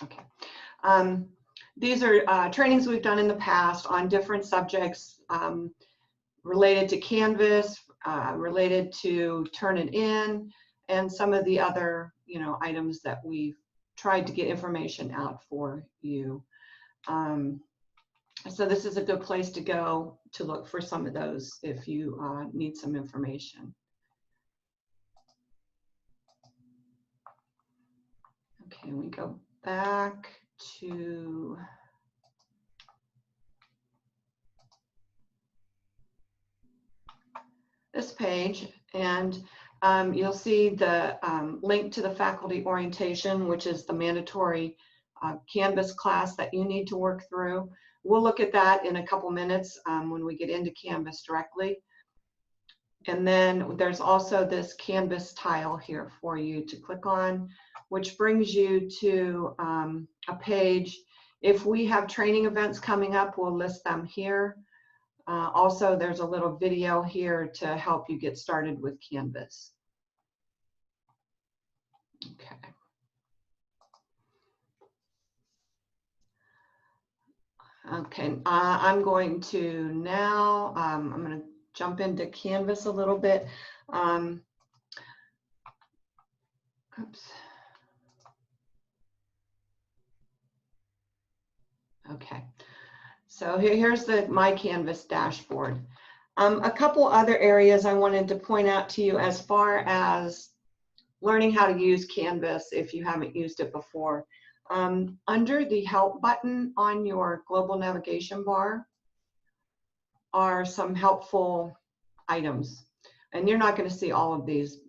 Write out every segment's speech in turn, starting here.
Okay. These are trainings we've done in the past on different subjects related to Canvas, related to Turnitin, and some of the other, items that we've tried to get information out for you. So this is a good place to go to look for some of those if you need some information. Okay, we go back to this page, and you'll see the link to the faculty orientation, which is the mandatory Canvas class that you need to work through. We'll look at that in a couple minutes when we get into Canvas directly. And then there's also this Canvas tile here for you to click on, which brings you to a page. If we have training events coming up, we'll list them here. Also, there's a little video here to help you get started with Canvas. Okay. Okay, I'm going to now, I'm going to jump into Canvas a little bit. Oops. Okay, so here's the My Canvas dashboard. A couple other areas I wanted to point out to you as far as learning how to use Canvas if you haven't used it before. Under the Help button on your global navigation bar are some helpful items. And you're not going to see all of these.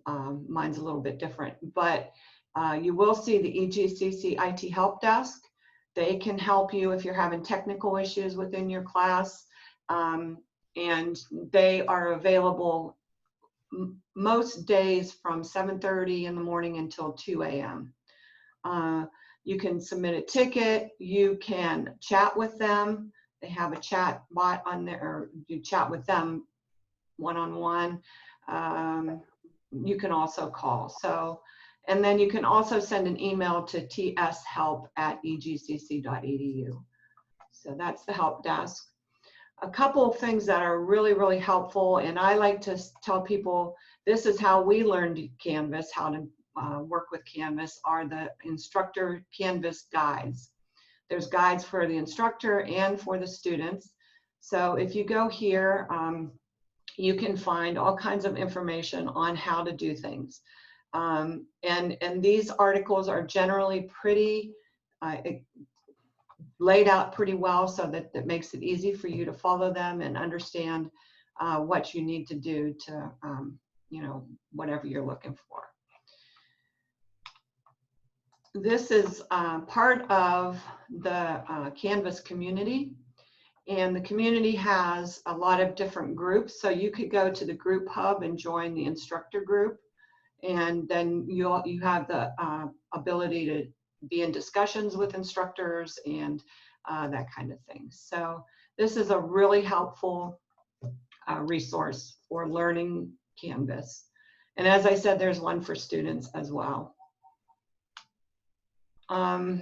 Mine's a little bit different, but you will see the EGCC IT Help Desk. They can help you if you're having technical issues within your class, and they are available most days from 7:30 in the morning until 2 a.m. You can submit a ticket, you can chat with them. They have a chat bot on there, or you chat with them one-on-one. You can also call. So, and then you can also send an email to tshelp@egcc.edu. So that's the help desk. A couple of things that are really, really helpful, and I like to tell people this is how we learned Canvas, how to work with Canvas, are the instructor Canvas guides. There's guides for the instructor and for the students. So if you go here, you can find all kinds of information on how to do things. And these articles are generally pretty laid out pretty well, so that it makes it easy for you to follow them and understand what you need to do to, whatever you're looking for. This is part of the Canvas community, and the community has a lot of different groups. So you could go to the group hub and join the instructor group, and then you have the ability to be in discussions with instructors and that kind of thing. So this is a really helpful resource for learning Canvas. And as I said, there's one for students as well. A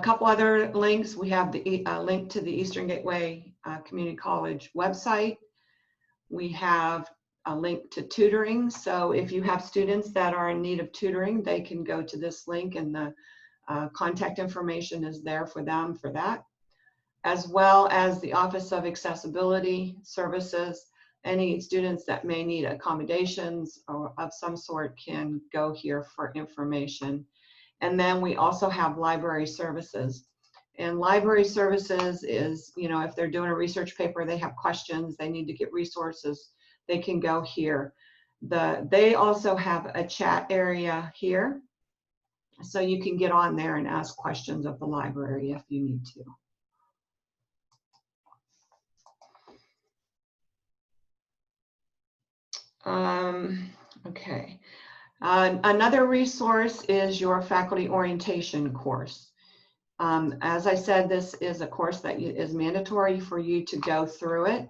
couple other links, we have the link to the Eastern Gateway Community College website. We have a link to tutoring. So if you have students that are in need of tutoring, they can go to this link, and the contact information is there for them for that, as well as the Office of Accessibility Services. Any students that may need accommodations or of some sort can go here for information. And then we also have library services. And library services is, if they're doing a research paper, they have questions, they need to get resources, they can go here. They also have a chat area here, so you can get on there and ask questions of the library if you need to. Okay. Another resource is your faculty orientation course. As I said, this is a course that is mandatory for you to go through it.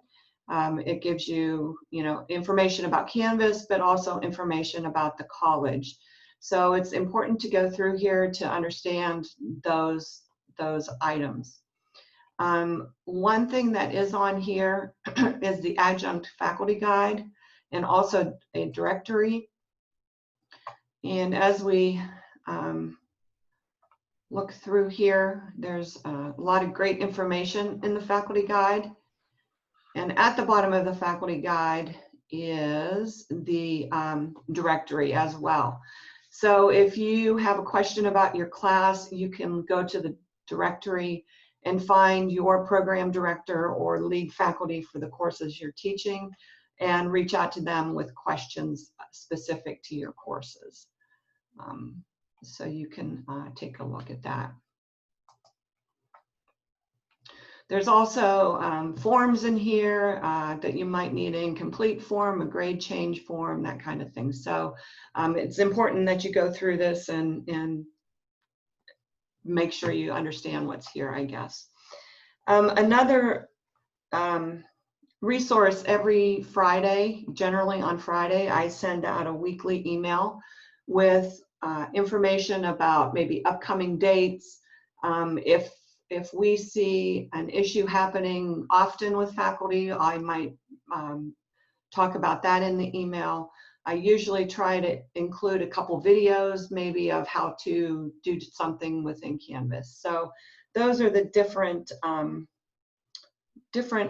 It gives you, information about Canvas, but also information about the college. So it's important to go through here to understand those items. One thing that is on here is the adjunct faculty guide and also a directory. And as we look through here, there's a lot of great information in the faculty guide. And at the bottom of the faculty guide is the directory as well. So if you have a question about your class, you can go to the directory and find your program director or lead faculty for the courses you're teaching and reach out to them with questions specific to your courses. So you can take a look at that. There's also forms in here that you might need: an incomplete form, a grade change form, that kind of thing. So it's important that you go through this and make sure you understand what's here, I guess. Another resource: every Friday, generally on Friday, I send out a weekly email with information about maybe upcoming dates. If we see an issue happening often with faculty, I might talk about that in the email. I usually try to include a couple videos maybe of how to do something within Canvas. So those are the different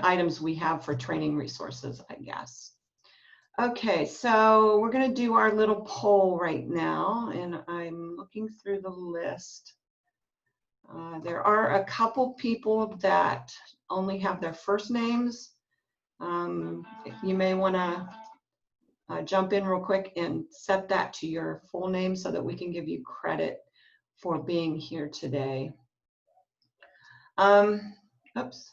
items we have for training resources, I guess. Okay, so we're going to do our little poll right now, and I'm looking through the list. There are a couple people that only have their first names. You may want to jump in real quick and set that to your full name so that we can give you credit for being here today. Oops.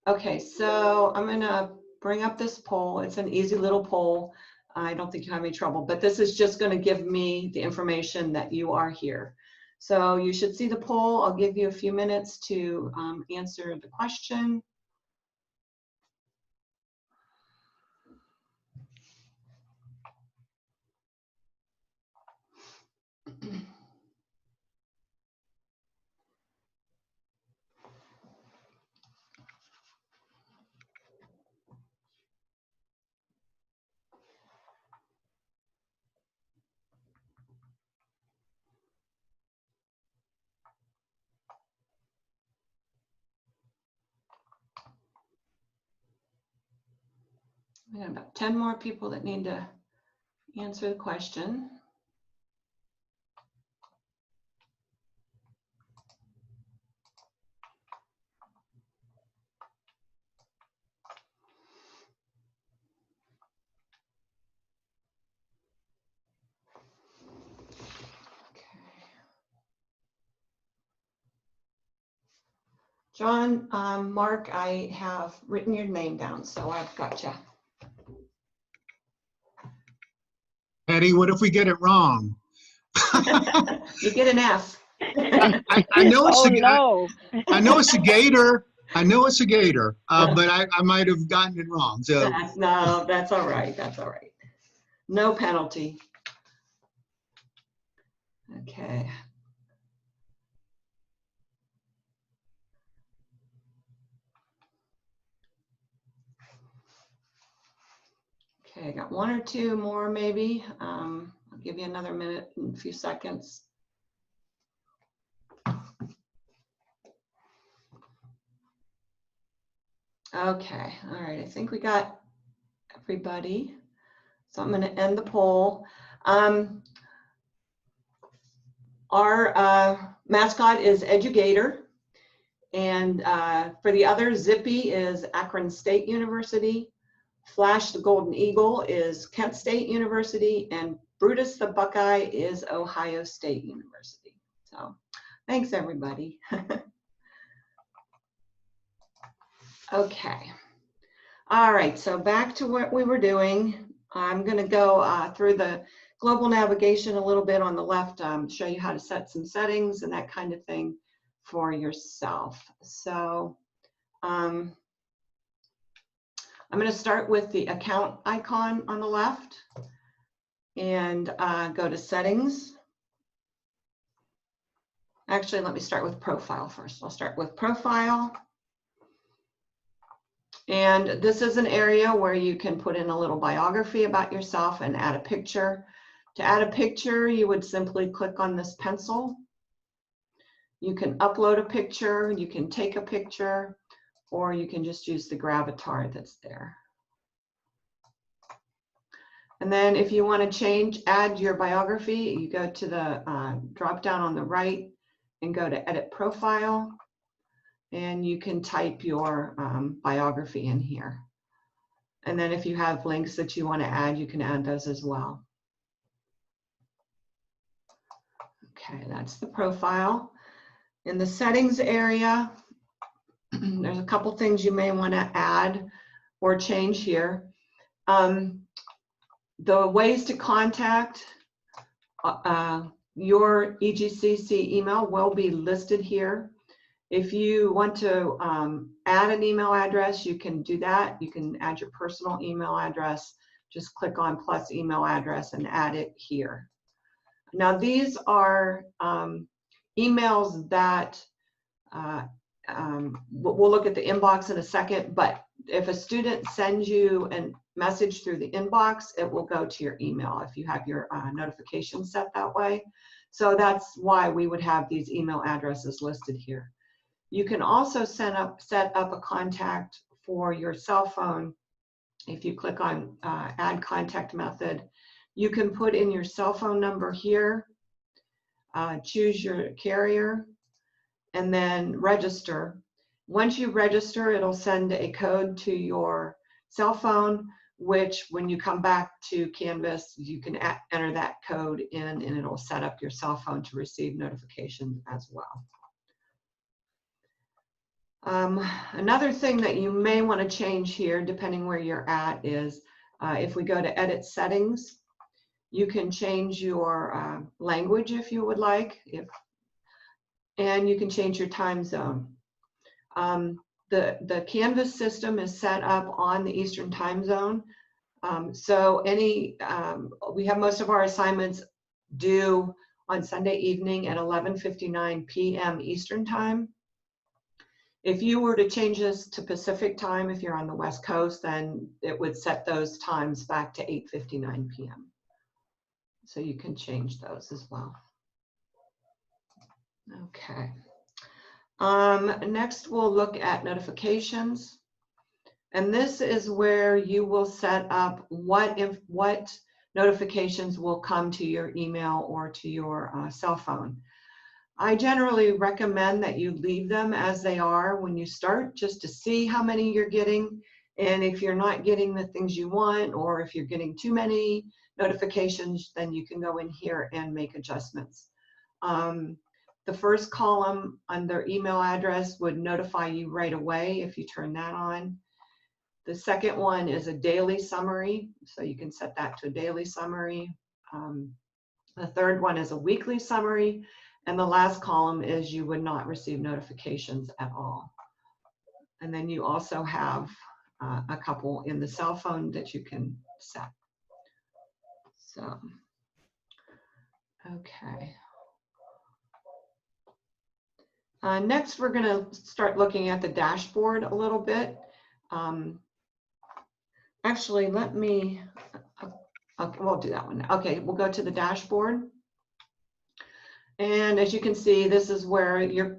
Okay, so I'm going to bring up this poll. It's an easy little poll. I don't think you have any trouble, but this is just going to give me the information that you are here. So you should see the poll. I'll give you a few minutes to answer the question. We have about 10 more people that need to answer the question. John, Mark, I have written your name down, so I've got you. Eddie, what if we get it wrong? You get an F. I know it's I know it's a gator. I know it's a gator, but I might have gotten it wrong. So No, that's all right. That's all right. No penalty. Okay. Okay, I got one or two more maybe. I'll give you another minute and a few seconds. Okay, all right, I think we got everybody. So I'm going to end the poll. Our mascot is Edugator. And for the others, Zippy is Akron State University. Flash the Golden Eagle is Kent State University, and Brutus the Buckeye is Ohio State University. So thanks, everybody. Okay. All right, so back to what we were doing. I'm going to go through the global navigation a little bit on the left, show you how to set some settings and that kind of thing for yourself. So I'm going to start with the account icon on the left. and go to settings. Actually, let me start with profile first. I'll start with profile. And this is an area where you can put in a little biography about yourself and add a picture. To add a picture, you would simply click on this pencil. You can upload a picture, you can take a picture, or you can just use the Gravatar that's there. And then if you want to add your biography, you go to the drop down on the right and go to Edit Profile, and you can type your biography in here. And then if you have links that you want to add, you can add those as well. Okay, that's the profile. In the settings area, there's a couple things you may want to add or change here. The ways to contact your EGCC email will be listed here. If you want to add an email address, you can do that. You can add your personal email address. Just click on plus email address and add it here. Now, these are emails that we'll look at the inbox in a second, but if a student sends you a message through the inbox, it will go to your email if you have your notifications set that way. So that's why we would have these email addresses listed here. You can also set up a contact for your cell phone. If you click on Add Contact Method, you can put in your cell phone number here, choose your carrier, and then register. Once you register, it'll send a code to your cell phone, which when you come back to Canvas, you can enter that code in and it'll set up your cell phone to receive notifications as well. Another thing that you may want to change here, depending where you're at, is if we go to Edit Settings, you can change your language if you would like, and you can change your time zone. The Canvas system is set up on the Eastern time zone. So we have most of our assignments due on Sunday evening at 11:59 p.m. Eastern time. If you were to change this to Pacific time, if you're on the West Coast, then it would set those times back to 8:59 p.m. So you can change those as well. Okay. Next, we'll look at notifications. And this is where you will set up what notifications will come to your email or to your cell phone. I generally recommend that you leave them as they are when you start, just to see how many you're getting. And if you're not getting the things you want, or if you're getting too many notifications, then you can go in here and make adjustments. The first column under email address would notify you right away if you turn that on. The second one is a daily summary, so you can set that to a daily summary. The third one is a weekly summary, and the last column is you would not receive notifications at all. And then you also have a couple in the cell phone that you can set. So, okay. Next, we're going to start looking at the dashboard a little bit. Actually, let me, okay, we'll do that one. Okay, we'll go to the dashboard. And as you can see, this is where your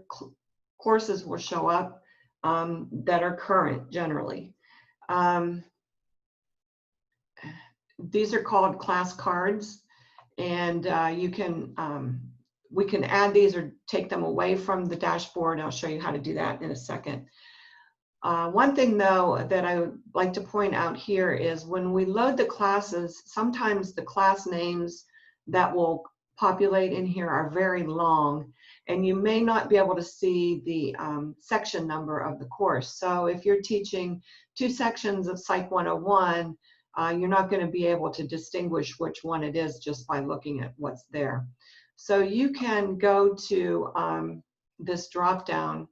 courses will show up that are current generally. These are called class cards, and you can we can add these or take them away from the dashboard. I'll show you how to do that in a second. One thing though that I would like to point out here is when we load the classes, sometimes the class names that will populate in here are very long, and you may not be able to see the section number of the course. So if you're teaching 2 sections of Psych 101, you're not going to be able to distinguish which one it is just by looking at what's there. So you can go to this drop down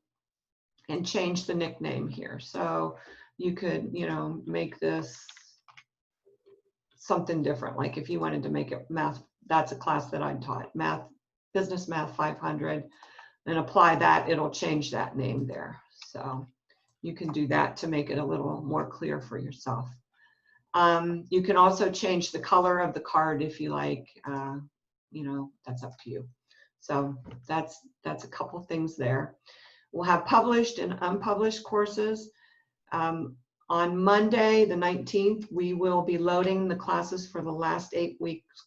and change the nickname here. So you could, make this something different. Like if you wanted to make it math, that's a class that I taught, math, business math 500, and apply that, it'll change that name there. So you can do that to make it a little more clear for yourself. You can also change the color of the card if you like, you know, that's up to you. So that's a couple things there. We'll have published and unpublished courses. On Monday, the 19th, we will be loading the classes for the last 8 weeks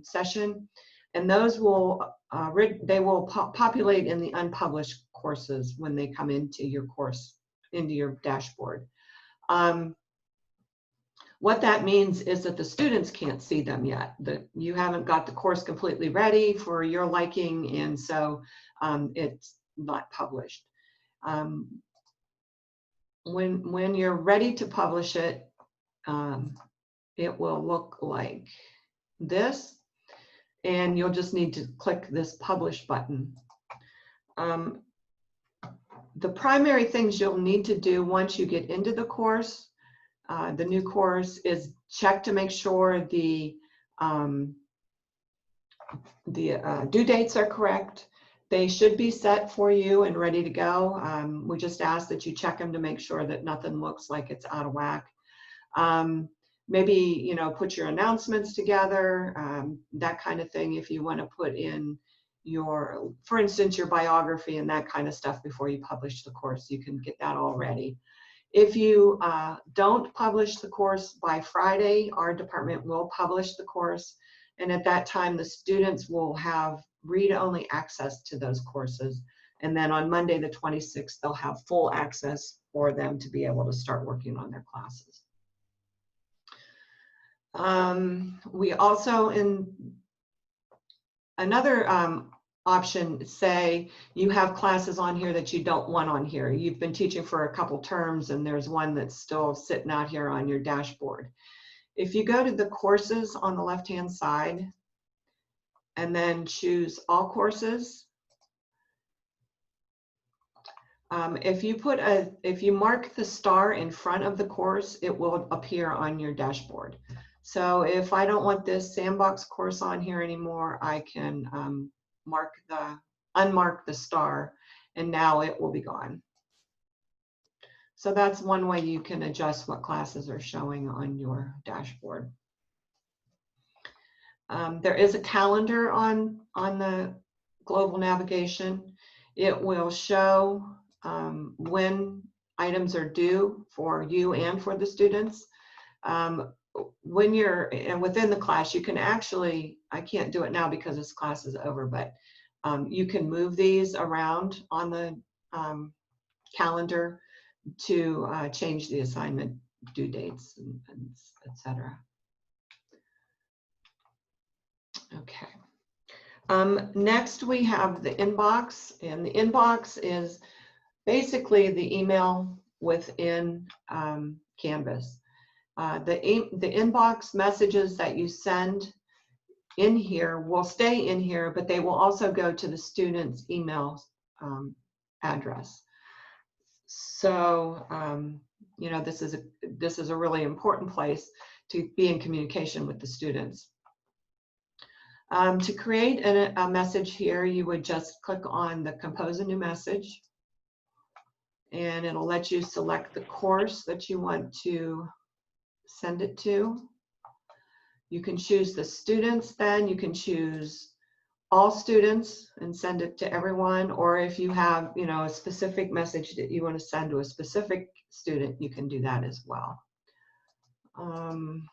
session, and those will populate in the unpublished courses when they come into your course, into your dashboard. What that means is that the students can't see them yet. You haven't got the course completely ready for your liking, and so it's not published. When you're ready to publish it, it will look like this, and you'll just need to click this publish button. The primary things you'll need to do once you get into the course, the new course, is check to make sure the due dates are correct. They should be set for you and ready to go. We just ask that you check them to make sure that nothing looks like it's out of whack. Maybe, you know, put your announcements together, that kind of thing. If you want to put in your, for instance, your biography and that kind of stuff before you publish the course, you can get that all ready. If you don't publish the course by Friday, our department will publish the course, and at that time the students will have read-only access to those courses, and then on Monday the 26th they'll have full access for them to be able to start working on their classes. We also, in another option, say you have classes on here that you don't want on here. You've been teaching for a couple terms and there's one that's still sitting out here on your dashboard. If you go to the courses on the left-hand side and then choose all courses, if you mark the star in front of the course, it will appear on your dashboard. So if I don't want this sandbox course on here anymore, I can unmark the star, and now it will be gone. So that's one way you can adjust what classes are showing on your dashboard. There is a calendar on the global navigation. It will show when items are due for you and for the students. When you're within the class, you can actually, I can't do it now because this class is over, but you can move these around on the calendar to change the assignment due dates and etc. Okay. Next we have the inbox, and the inbox is basically the email within Canvas. The inbox messages that you send in here will stay in here, but they will also go to the student's email address. So, you know, this is a really important place to be in communication with the students. To create a message here, you would just click on the compose a new message, and it'll let you select the course that you want to send it to. You can choose the students, then you can choose all students and send it to everyone, or if you have, you know, a specific message that you want to send to a specific student, you can do that as well. I'm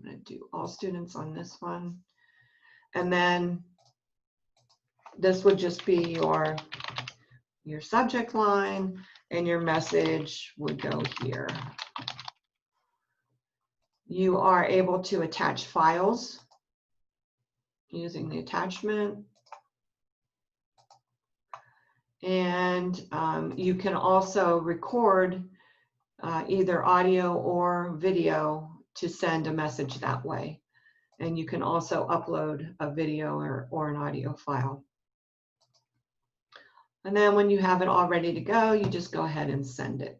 going to do all students on this one, and then this would just be your subject line, and your message would go here. You are able to attach files using the attachment, and you can also record either audio or video to send a message that way, and you can also upload a video or an audio file. And then when you have it all ready to go, you just go ahead and send it.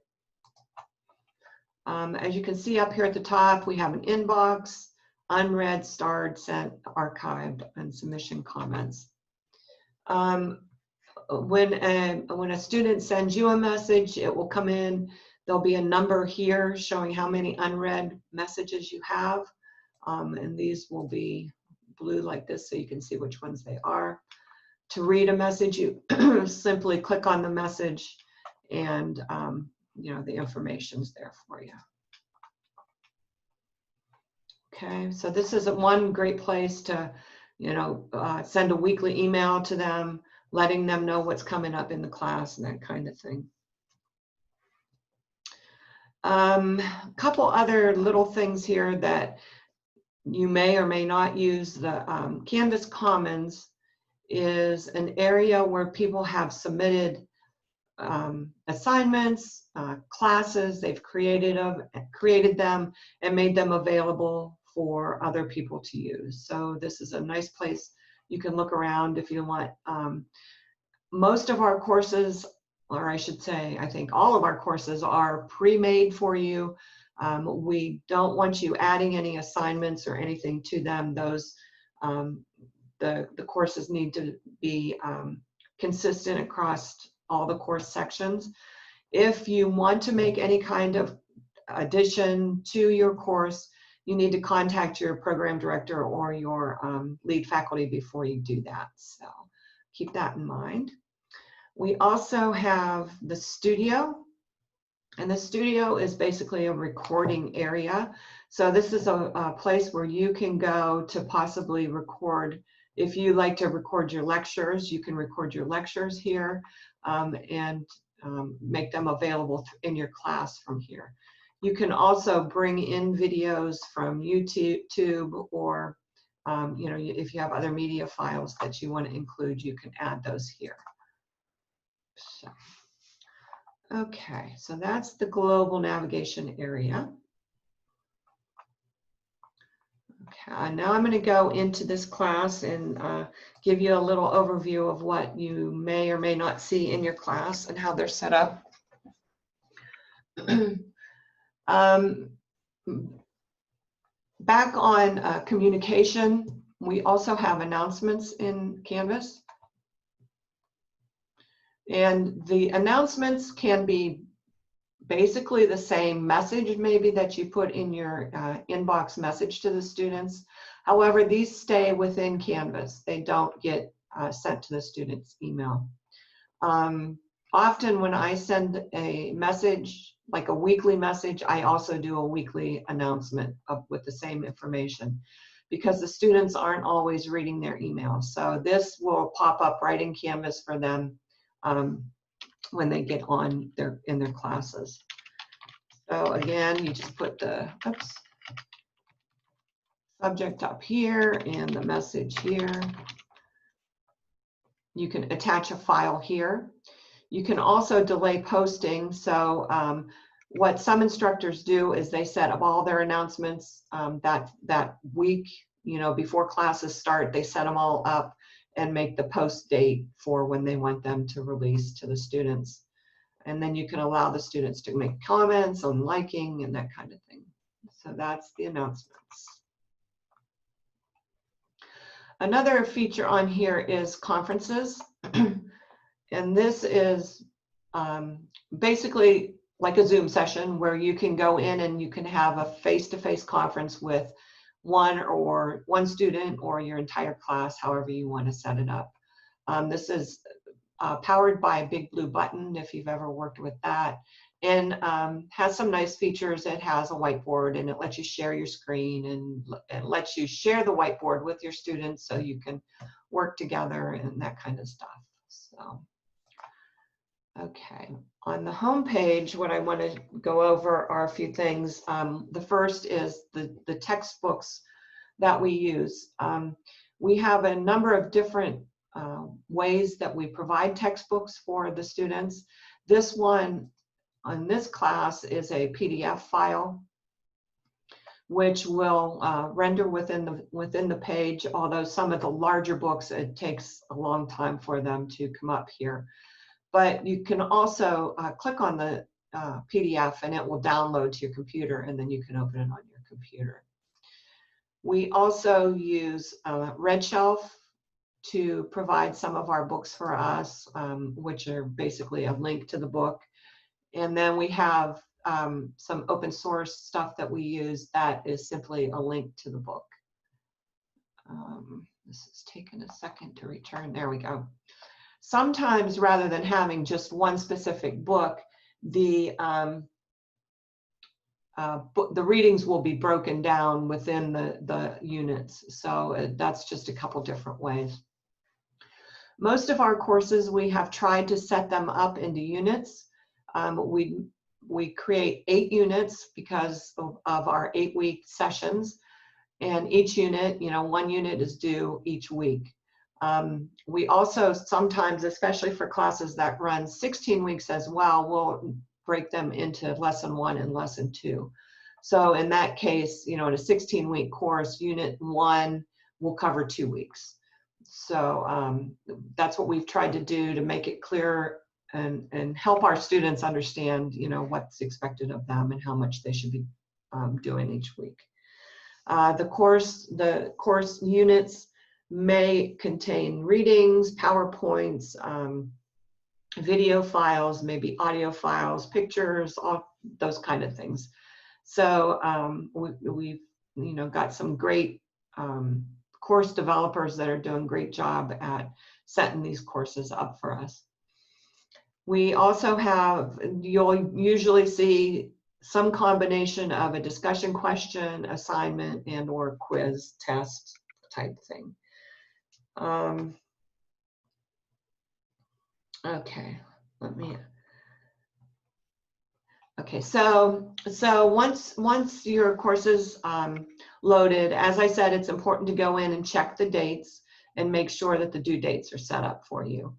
As you can see up here at the top, we have an inbox, unread, starred, sent, archived, and submission comments. When a student sends you a message, it will come in. There'll be a number here showing how many unread messages you have. And these will be blue like this so you can see which ones they are. To read a message, you simply click on the message and you know, the information's there for you. Okay, so this is one great place to, you know, send a weekly email to them, letting them know what's coming up in the class and that kind of thing. A couple other little things here that you may or may not use. The Canvas Commons is an area where people have submitted assignments, classes. They've created them and made them available for other people to use. So this is a nice place you can look around if you want. Most of our courses, or I should say, I think all of our courses are pre-made for you. We don't want you adding any assignments or anything to them. Those the courses need to be consistent across all the course sections. If you want to make any kind of addition to your course, you need to contact your program director or your lead faculty before you do that. So keep that in mind. We also have the studio, and the studio is basically a recording area. So this is a place where you can go to possibly record. If you like to record your lectures, you can record your lectures here and make them available in your class from here. You can also bring in videos from YouTube or you know, if you have other media files that you want to include, you can add those here. So, okay, so that's the global navigation area. Okay, now I'm going to go into this class and give you a little overview of what you may or may not see in your class and how they're set up. Back on communication, we also have announcements in Canvas. And the announcements can be basically the same message maybe that you put in your inbox message to the students. However, these stay within Canvas. They don't get sent to the student's email. Often when I send a message, like a weekly message, I also do a weekly announcement with the same information because the students aren't always reading their emails. So this will pop up right in Canvas for them when they get on in their classes. So again, you just put the subject up here and the message here. You can attach a file here. You can also delay posting. So what some instructors do is they set up all their announcements that week, you know, before classes start, they set them all up and make the post date for when they want them to release to the students. And then you can allow the students to make comments on liking and that kind of thing. So that's the announcements. Another feature on here is conferences. And this is basically like a Zoom session where you can go in and you can have a face-to-face conference with one student or your entire class, however you want to set it up. This is powered by Big Blue Button, if you've ever worked with that, and has some nice features. It has a whiteboard and it lets you share your screen and it lets you share the whiteboard with your students so you can work together and that kind of stuff. So, okay, on the home page, what I want to go over are a few things. The first is the textbooks that we use. We have a number of different ways that we provide textbooks for the students. This one on this class is a PDF file, which will render within the page, although some of the larger books, it takes a long time for them to come up here. But you can also click on the PDF, and it will download to your computer, and then you can open it on your computer. We also use RedShelf to provide some of our books for us, which are basically a link to the book. And then we have some open source stuff that we use that is simply a link to the book. This is taking a second to return. There we go. Sometimes, rather than having just one specific book, the readings will be broken down within the units. So that's just a couple different ways. Most of our courses, we have tried to set them up into units. We create 8 units because of our 8-week sessions. And each unit, you know, 1 unit is due each week. We also sometimes, especially for classes that run 16 weeks as well, we'll break them into lesson 1 and lesson 2. So in that case, you know, in a 16-week course, unit 1 will cover 2 weeks. So that's what we've tried to do to make it clear and help our students understand, you know, what's expected of them and how much they should be doing each week. The course units may contain readings, PowerPoints, video files, maybe audio files, pictures, all those kind of things. So we've you know, got some great course developers that are doing a great job at setting these courses up for us. We also have, you'll usually see some combination of a discussion question, assignment, and or quiz test type thing. Okay, okay, so once your course is loaded, as I said, it's important to go in and check the dates and make sure that the due dates are set up for you.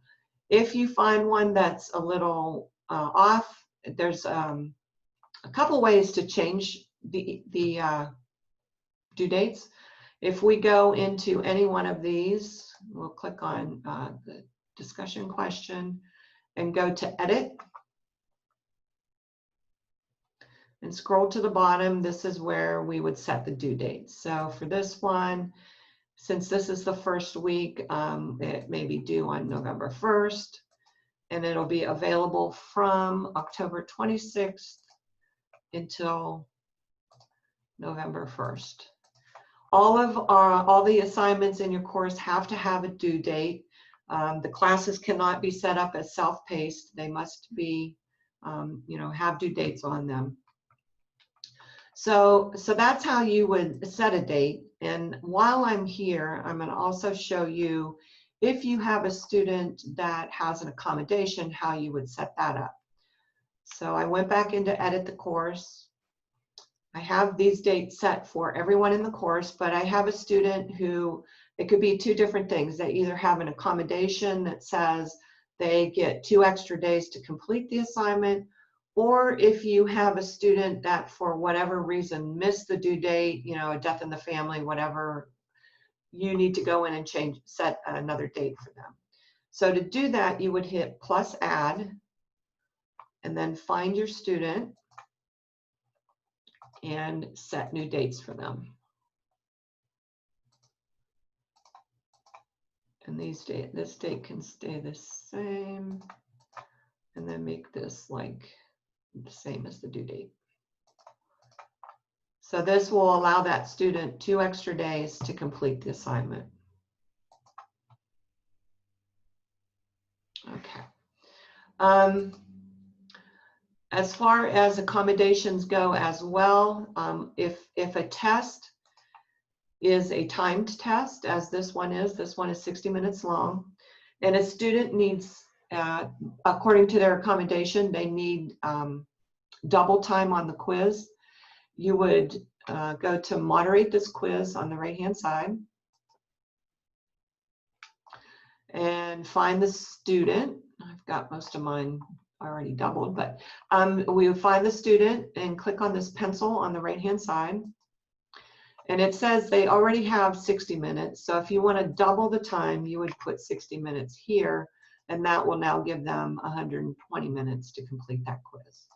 If you find one that's a little off, there's a couple ways to change the due dates. If we go into any one of these, we'll click on the discussion question and go to edit and scroll to the bottom. This is where we would set the due date. So for this one, since this is the first week, it may be due on November 1st, and it'll be available from October 26th until November 1st. All the assignments in your course have to have a due date. The classes cannot be set up as self-paced. They must be, you know, have due dates on them. So that's how you would set a date. And while I'm here, I'm going to also show you, if you have a student that has an accommodation, how you would set that up. So I went back in to edit the course. I have these dates set for everyone in the course, but I have a student who, it could be 2 different things. They either have an accommodation that says they get 2 extra days to complete the assignment, or if you have a student that for whatever reason missed the due date, you know, a death in the family, whatever, you need to go in and set another date for them. So to do that, you would hit +add and then find your student and set new dates for them. And this date can stay the same, and then make this like the same as the due date. So this will allow that student 2 extra days to complete the assignment. Okay. As far as accommodations go as well, if a test is a timed test, as this one is 60 minutes long, and a student needs, according to their accommodation, they need double time on the quiz, you would go to moderate this quiz on the right-hand side and find the student. I've got most of mine already doubled, but we would find the student and click on this pencil on the right-hand side. And it says they already have 60 minutes. So if you want to double the time, you would put 60 minutes here, and that will now give them 120 minutes to complete that quiz.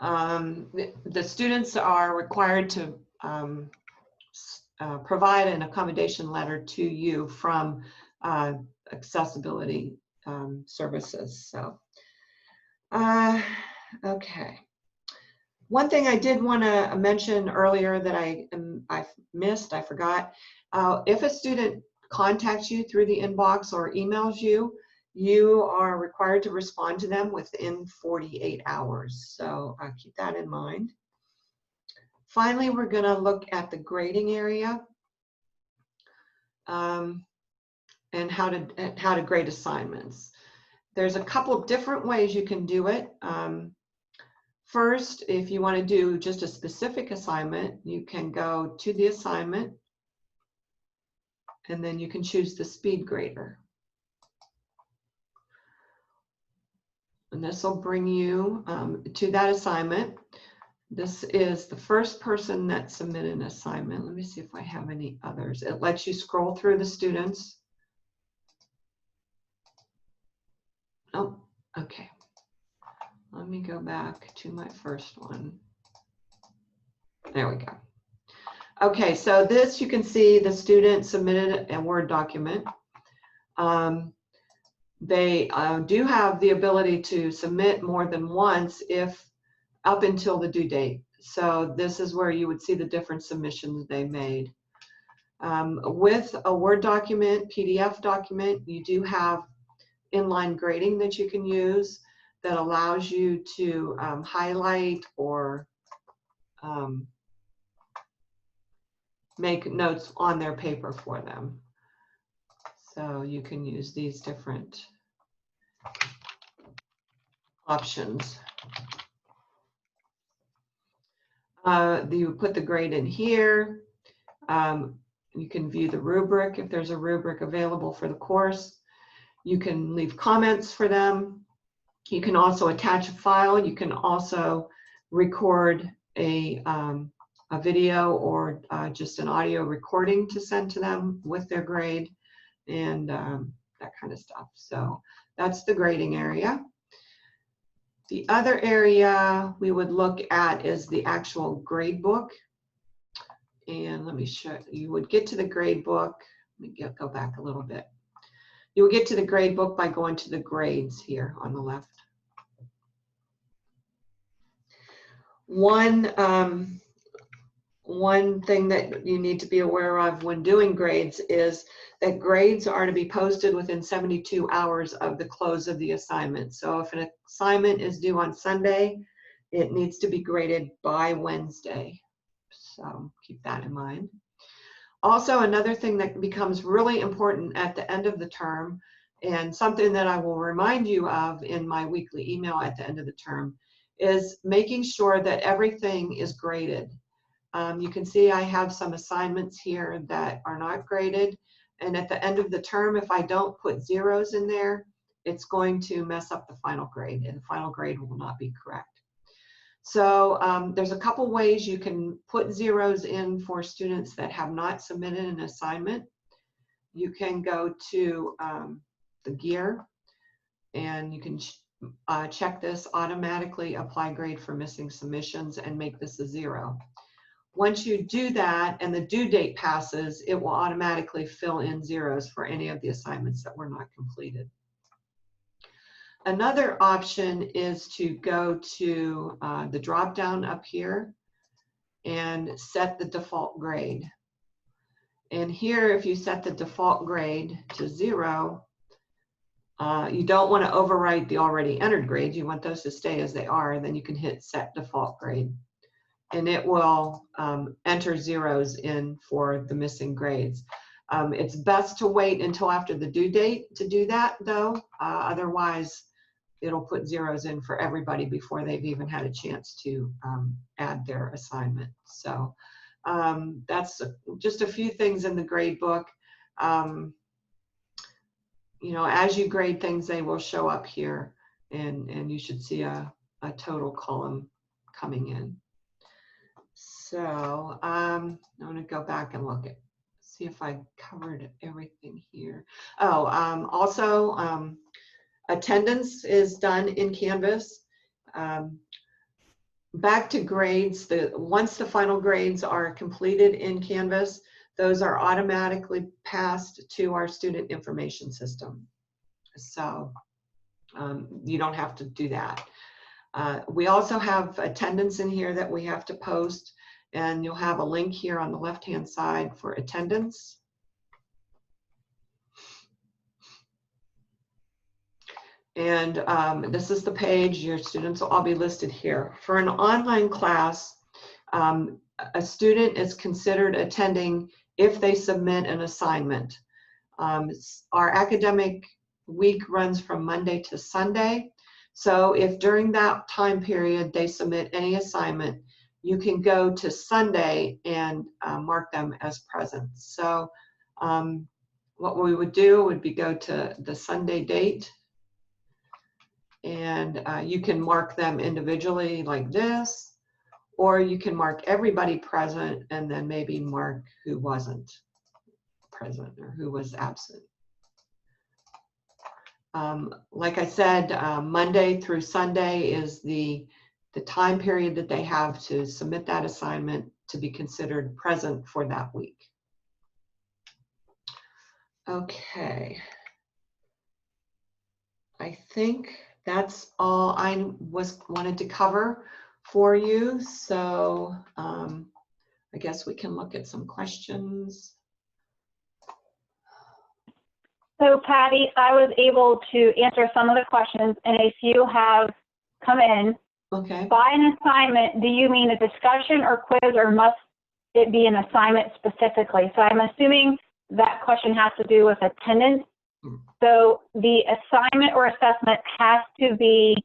The students are required to provide an accommodation letter to you from accessibility services. So, okay. One thing I did want to mention earlier that I missed, I forgot. If a student contacts you through the inbox or emails you, you are required to respond to them within 48 hours. So keep that in mind. Finally, we're going to look at the grading area and how to grade assignments. There's a couple different ways you can do it. First, if you want to do just a specific assignment, you can go to the assignment and then you can choose the speed grader. And this will bring you to that assignment. This is the first person that submitted an assignment. Let me see if I have any others. It lets you scroll through the students. Oh, okay. Let me go back to my first one. There we go. Okay, so this, you can see the student submitted a Word document. They do have the ability to submit more than once if up until the due date. So this is where you would see the different submissions they made. With a Word document, PDF document, you do have inline grading that you can use that allows you to highlight or make notes on their paper for them. So you can use these different options. You put the grade in here. You can view the rubric if there's a rubric available for the course. You can leave comments for them. You can also attach a file. You can also record a video or just an audio recording to send to them with their grade and that kind of stuff. So that's the grading area. The other area we would look at is the actual grade book. And let me show you. You would get to the grade book. Let me go back a little bit. You will get to the grade book by going to the grades here on the left. One thing that you need to be aware of when doing grades is that grades are to be posted within 72 hours of the close of the assignment. So if an assignment is due on Sunday, it needs to be graded by Wednesday. So keep that in mind. Also, another thing that becomes really important at the end of the term, and something that I will remind you of in my weekly email at the end of the term, is making sure that everything is graded. You can see I have some assignments here that are not graded, and at the end of the term, if I don't put zeros in there, it's going to mess up the final grade, and the final grade will not be correct. So there's a couple ways you can put zeros in for students that have not submitted an assignment. You can go to the gear, and you can check this automatically apply grade for missing submissions and make this a 0. Once you do that and the due date passes, it will automatically fill in zeros for any of the assignments that were not completed. Another option is to go to the drop down up here and set the default grade. And here, if you set the default grade to 0, you don't want to overwrite the already entered grades. You want those to stay as they are. Then you can hit set default grade. And it will enter zeros in for the missing grades. It's best to wait until after the due date to do that, though. Otherwise, it'll put zeros in for everybody before they've even had a chance to add their assignment. So that's just a few things in the grade book. You know, as you grade things, they will show up here, and you should see a total column coming in. So I'm going to go back and look at, see if I covered everything here. Oh, also attendance is done in Canvas. back to grades, once the final grades are completed in Canvas, those are automatically passed to our student information system. So you don't have to do that. We also have attendance in here that we have to post, and you'll have a link here on the left-hand side for attendance. And this is the page. Your students will all be listed here. For an online class, a student is considered attending if they submit an assignment. Our academic week runs from Monday to Sunday. So if during that time period they submit any assignment, you can go to Sunday and mark them as present. So what we would do would be go to the Sunday date, and you can mark them individually like this, or you can mark everybody present and then maybe mark who wasn't present or who was absent. Like I said, Monday through Sunday is the time period that they have to submit that assignment to be considered present for that week. Okay. I think that's all I wanted to cover for you. So I guess we can look at some questions. So Patty, I was able to answer some of the questions, and a few have come in. Okay. By an assignment, do you mean a discussion or quiz, or must it be an assignment specifically? So I'm assuming that question has to do with attendance. So the assignment or assessment has to be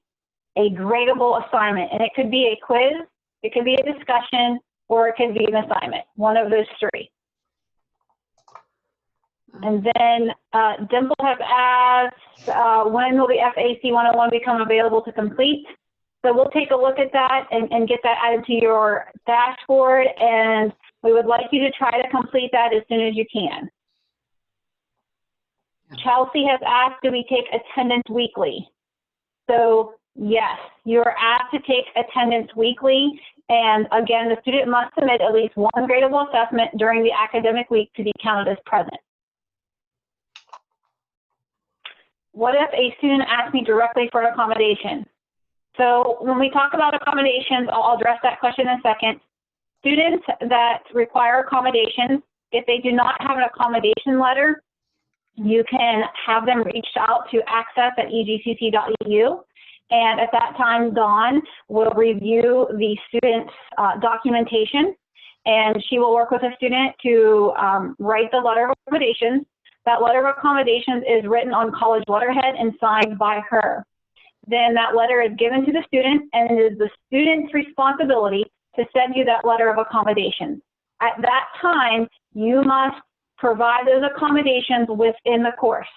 a gradable assignment, and it could be a quiz, it could be a discussion, or it could be an assignment, one of those three. And then Dimple has asked, when will the FAC 101 become available to complete? So we'll take a look at that and get that added to your dashboard, and we would like you to try to complete that as soon as you can. Chelsea has asked, do we take attendance weekly? So yes, you're asked to take attendance weekly. And again, the student must submit at least one gradable assessment during the academic week to be counted as present. What if a student asks me directly for an accommodation? So when we talk about accommodations, I'll address that question in a second. Students that require accommodations, if they do not have an accommodation letter, you can have them reach out to access@egcc.edu. And at that time, Dawn will review the student's documentation, and she will work with the student to write the letter of accommodations. That letter of accommodations is written on college letterhead and signed by her. Then that letter is given to the student, and it is the student's responsibility to send you that letter of accommodations. At that time, you must provide those accommodations within the course.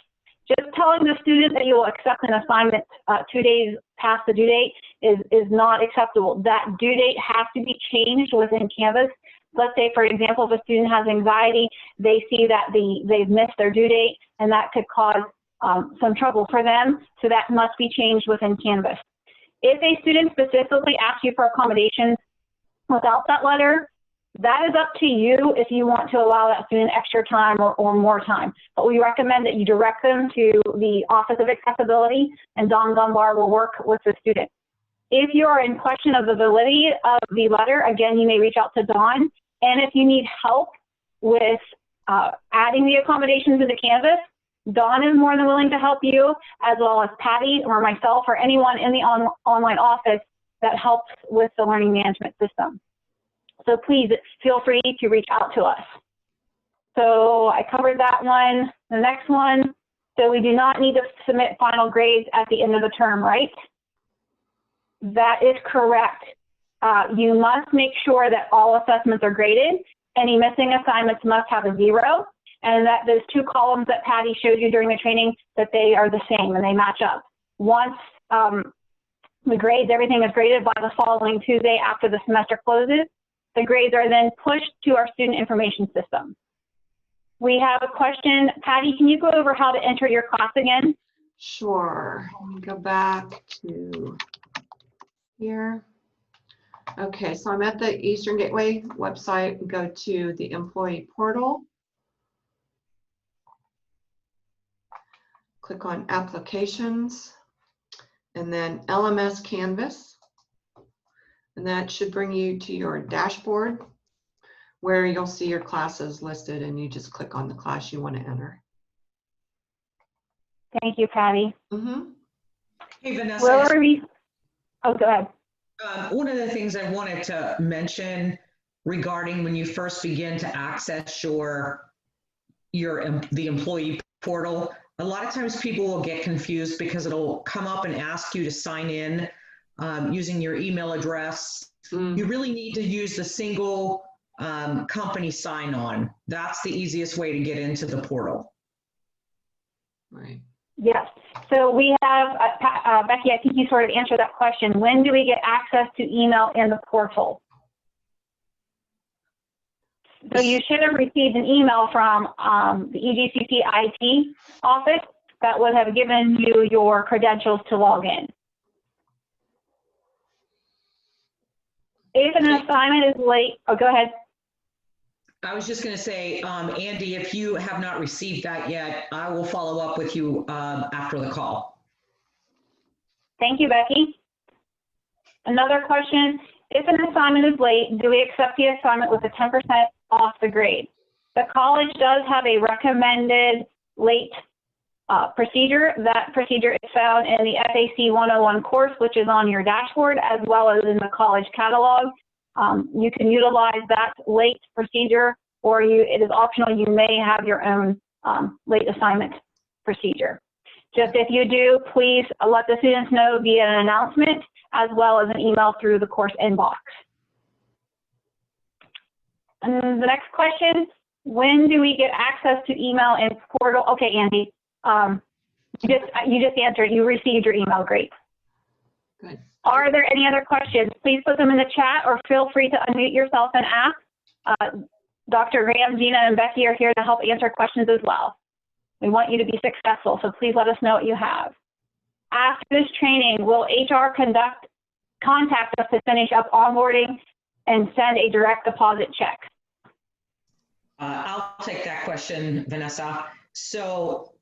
Just telling the student that you will accept an assignment 2 days past the due date is not acceptable. That due date has to be changed within Canvas. Let's say, for example, if a student has anxiety, they see that they've missed their due date, and that could cause some trouble for them, so that must be changed within Canvas. If a student specifically asks you for accommodations without that letter, that is up to you if you want to allow that student extra time or more time. But we recommend that you direct them to the Office of Accessibility, and Dawn Dunbar will work with the student. If you are in question of the validity of the letter, again, you may reach out to Dawn. And if you need help with adding the accommodations into Canvas, Dawn is more than willing to help you, as well as Patty or myself or anyone in the online office that helps with the learning management system. So please feel free to reach out to us. So I covered that one. The next one, so we do not need to submit final grades at the end of the term, right? That is correct. You must make sure that all assessments are graded. Any missing assignments must have a 0, and that those 2 columns that Patty showed you during the training, that they are the same and they match up. Once the grades, everything is graded by the following Tuesday after the semester closes, the grades are then pushed to our student information system. We have a question. Patty, can you go over how to enter your class again? Sure. Let me go back to here. Okay, so I'm at the Eastern Gateway website. Go to the employee portal. Click on applications and then LMS Canvas. And that should bring you to your dashboard where you'll see your classes listed, and you just click on the class you want to enter. Thank you, Patty. Hey, Vanessa. Oh, go ahead. One of the things I wanted to mention regarding when you first begin to access the employee portal, a lot of times people will get confused because it'll come up and ask you to sign in using your email address. You really need to use the single company sign-on. That's the easiest way to get into the portal. Right. Yes. So we have, Becky, I think you sort of answered that question. When do we get access to email in the portal? So you should have received an email from the EGCC IT office that would have given you your credentials to log in. If an assignment is late, oh, go ahead. I was just going to say, Andy, if you have not received that yet, I will follow up with you after the call. Thank you, Becky. Another question, if an assignment is late, do we accept the assignment with a 10% off the grade? The college does have a recommended late procedure. That procedure is found in the FAC 101 course, which is on your dashboard, as well as in the college catalog. You can utilize that late procedure, or it is optional. You may have your own late assignment procedure. Just if you do, please let the students know via an announcement, as well as an email through the course inbox. And the next question, when do we get access to email and portal? Okay, Andy, you just answered, you received your email, great. Good. Are there any other questions? Please put them in the chat or feel free to unmute yourself and ask. Dr. Graham, Gina, and Becky are here to help answer questions as well. We want you to be successful, so please let us know what you have. After this training, will HR contact us to finish up onboarding and send a direct deposit check? I'll take that question, Vanessa. So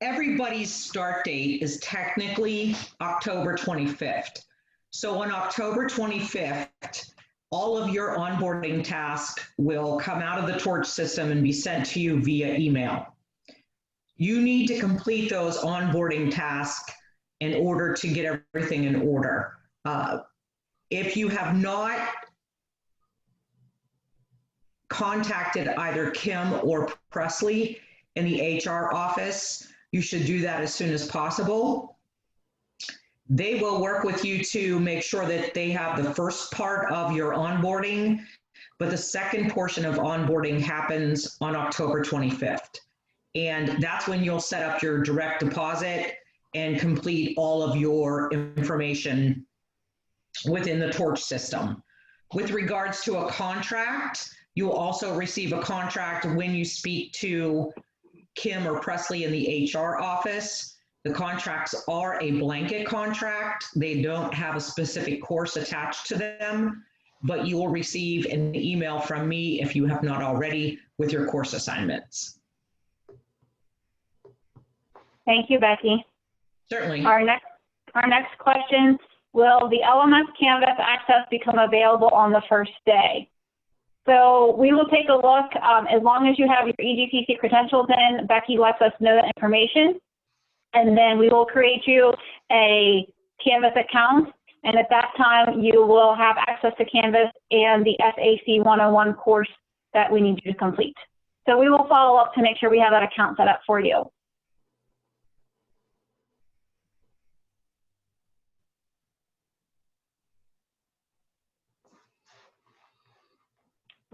everybody's start date is technically October 25th. So on October 25th, all of your onboarding tasks will come out of the Torch system and be sent to you via email. You need to complete those onboarding tasks in order to get everything in order. If you have not contacted either Kim or Presley in the HR office, you should do that as soon as possible. They will work with you to make sure that they have the first part of your onboarding, but the second portion of onboarding happens on October 25th. And that's when you'll set up your direct deposit and complete all of your information within the Torch system. With regards to a contract, you'll also receive a contract when you speak to Kim or Presley in the HR office. The contracts are a blanket contract. They don't have a specific course attached to them, but you will receive an email from me if you have not already with your course assignments. Thank you, Becky. Certainly. Our next question, will the LMS Canvas access become available on the first day? So we will take a look. As long as you have your EGCC credentials in, Becky lets us know that information. And then we will create you a Canvas account. And at that time, you will have access to Canvas and the FAC 101 course that we need you to complete. So we will follow up to make sure we have that account set up for you.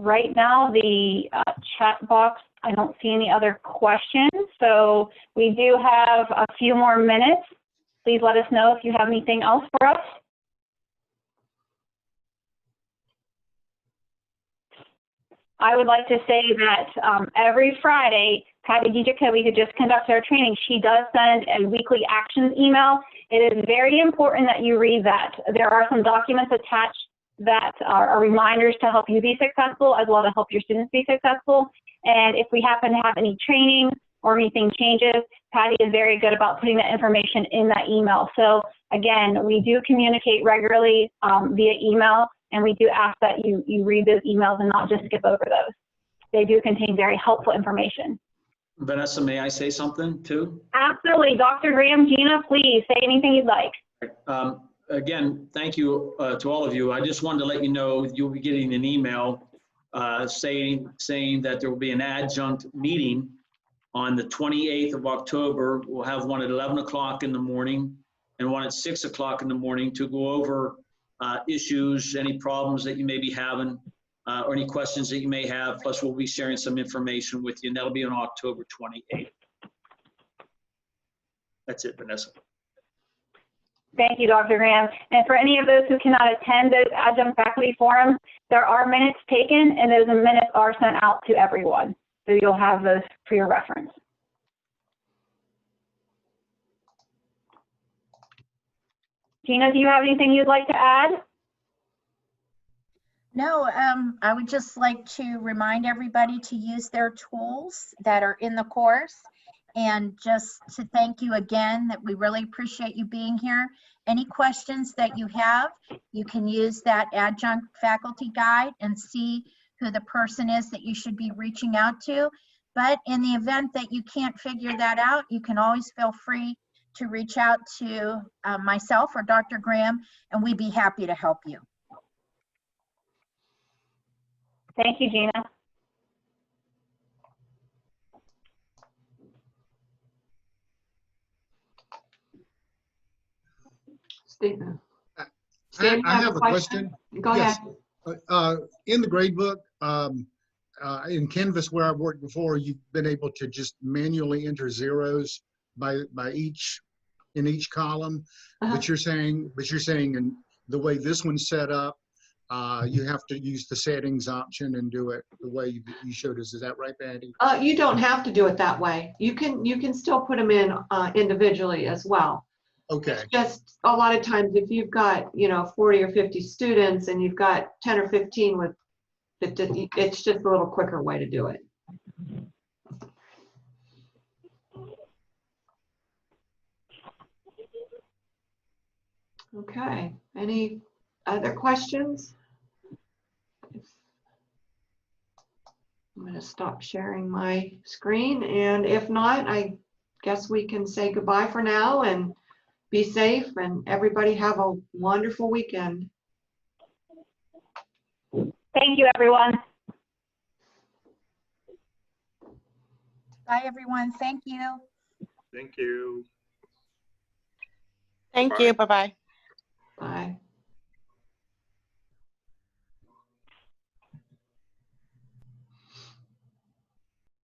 Right now, the chat box, I don't see any other questions. So we do have a few more minutes. Please let us know if you have anything else for us. I would like to say that every Friday, Patty Gijakovic, who just conducts our training, she does send a weekly actions email. It is very important that you read that. There are some documents attached that are reminders to help you be successful as well to help your students be successful. And if we happen to have any training or anything changes, Patty is very good about putting that information in that email. So again, we do communicate regularly via email, and we do ask that you read those emails and not just skip over those. They do contain very helpful information. Vanessa, may I say something too? Absolutely. Dr. Graham, Gina, please say anything you'd like. Again, thank you to all of you. I just wanted to let you know you'll be getting an email saying that there will be an adjunct meeting on the 28th of October. We'll have one at 11 o'clock in the morning and one at 6 o'clock in the morning to go over issues, any problems that you may be having, or any questions that you may have. Plus, we'll be sharing some information with you, and that'll be on October 28th. That's it, Vanessa. Thank you, Dr. Graham. And for any of those who cannot attend those adjunct faculty forums, there are minutes taken, and those minutes are sent out to everyone. So you'll have those for your reference. Gina, do you have anything you'd like to add? No, I would just like to remind everybody to use their tools that are in the course, and just to thank you again that we really appreciate you being here. Any questions that you have, you can use that adjunct faculty guide and see who the person is that you should be reaching out to. But in the event that you can't figure that out, you can always feel free to reach out to myself or Dr. Graham, and we'd be happy to help you. Thank you, Gina. Stephen. I Steve, I have a question. Go Yes. ahead. In the grade book, in Canvas where I've worked before, you've been able to just manually enter zeros by each in each column. Uh-huh. But you're saying in the way this one's set up, you have to use the settings option and do it the way you showed us. Is that right, Patty? You don't have to do it that way. You can still put them in individually as well. Okay. It's just a lot of times if you've got 40 or 50 students and you've got 10 or 15 with it's just a little quicker way to do it. Okay, any other questions? I'm going to stop sharing my screen, and if not, I guess we can say goodbye for now and be safe, and everybody have a wonderful weekend. Thank you, everyone. Bye, everyone. Thank you. Thank you. Thank you. Bye-bye. Bye.